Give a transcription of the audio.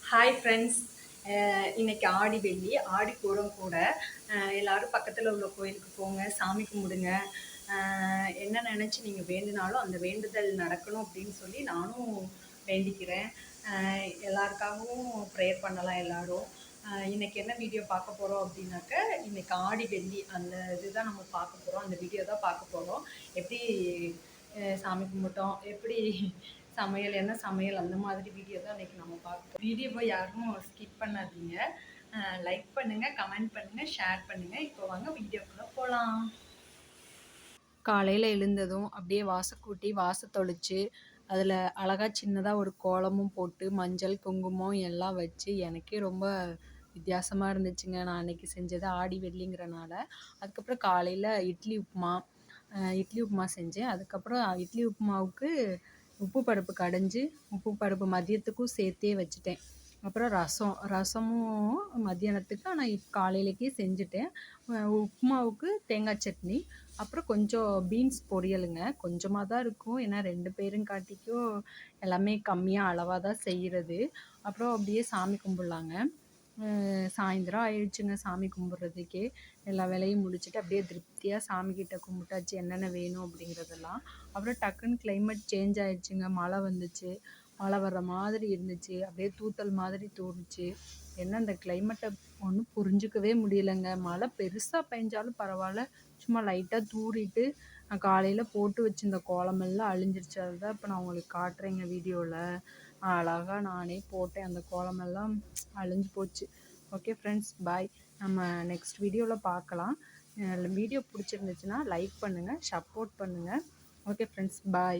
Hi friends. இன்னைக்கு ஆடி வெள்ளி, ஆடி பூரம் கூட. எல்லாரும் பக்கத்தில் உள்ள கோயிலுக்கு போங்க, சாமி கும்பிடுங்க. என்ன நினச்சி நீங்கள் வேண்டினாலும் அந்த வேண்டுதல் நடக்கணும் அப்படின்னு சொல்லி நானும் வேண்டிக்கிறேன். எல்லாருக்காகவும் ப்ரேயர் பண்ணலாம் எல்லாரும். இன்னைக்கு என்ன வீடியோ பார்க்க போகிறோம் அப்படின்னாக்க, இன்னைக்கு ஆடி வெள்ளி அந்த இதுதான் நம்ம பார்க்க போகிறோம். அந்த வீடியோ தான் பார்க்க போகிறோம். எப்படி சாமி கும்பிட்டோம், எப்படி சமையல், என்ன சமையல், அந்த மாதிரி வீடியோ தான் இன்றைக்கி நம்ம பார்ப்போம். வீடியோவை யாரும் ஸ்கிப் பண்ணாதீங்க. லைக் பண்ணுங்கள், கமெண்ட் பண்ணுங்கள், ஷேர் பண்ணுங்கள். இப்போ வாங்க வீடியோக்குள்ளே போகலாம். காலையில் எழுந்ததும் அப்படியே வாசக்கூட்டி வாசத்தொளிச்சு அதில் அழகாக சின்னதாக ஒரு கோலமும் போட்டு மஞ்சள் குங்குமம் எல்லாம் வச்சு எனக்கே ரொம்ப வித்தியாசமாக இருந்துச்சுங்க. நான் அன்றைக்கி செஞ்சது ஆடி வெள்ளிங்கிறனால. அதுக்கப்புறம் காலையில் இட்லி உப்புமா செஞ்சேன். அதுக்கப்புறம் இட்லி உப்புமாவுக்கு உப்பு பருப்பு கடைஞ்சி உப்பு பருப்பு மதியத்துக்கும் சேர்த்தே வச்சுட்டேன். அப்புறம் ரசமும் மத்தியானத்துக்கு, ஆனால் காலையிலேக்கே செஞ்சுட்டேன். உப்புமாவுக்கு தேங்காய் சட்னி, அப்புறம் கொஞ்சம் பீன்ஸ் பொரியலுங்க. கொஞ்சமாக தான் இருக்கும், ஏன்னா 2 பேரும் காட்டிக்கும் எல்லாமே கம்மியாக அளவாக தான் செய்கிறது. அப்புறம் அப்படியே சாமி கும்பிட்லாங்க. சாயந்தரம் ஆயிடுச்சுங்க சாமி கும்பிட்றதுக்கே. எல்லா வேலையும் முடிச்சுட்டு அப்படியே திருப்தியாக சாமிக்கிட்ட கும்பிட்டாச்சு என்னென்ன வேணும் அப்படிங்கிறதெல்லாம். அப்புறம் டக்குன்னு கிளைமேட் சேஞ்ச் ஆயிடுச்சுங்க. மழை வந்துச்சு, மழை வர்ற மாதிரி இருந்துச்சு, அப்படியே தூத்தல் மாதிரி தோணுச்சு. என்ன இந்த கிளைமேட்டை ஒன்றும் புரிஞ்சுக்கவே முடியலைங்க. மழை பெருசாக பெஞ்சாலும் பரவாயில்ல, சும்மா லைட்டாக தூறிட்டு நான் காலையில் போட்டு வச்சிருந்த கோலமெல்லாம் அழிஞ்சிருச்சு. அதுதான் இப்போ நான் உங்களுக்கு காட்டுறேங்க வீடியோவில். அழகாக நானே போட்டேன், அந்த கோலமெல்லாம் அழிஞ்சு போச்சு. ஓகே ஃப்ரெண்ட்ஸ், பாய். நம்ம நெக்ஸ்ட் வீடியோவில் பார்க்கலாம். வீடியோ பிடிச்சிருந்துச்சுன்னா லைக் பண்ணுங்கள், சப்போர்ட் பண்ணுங்கள். ஓகே ஃப்ரெண்ட்ஸ், பாய்.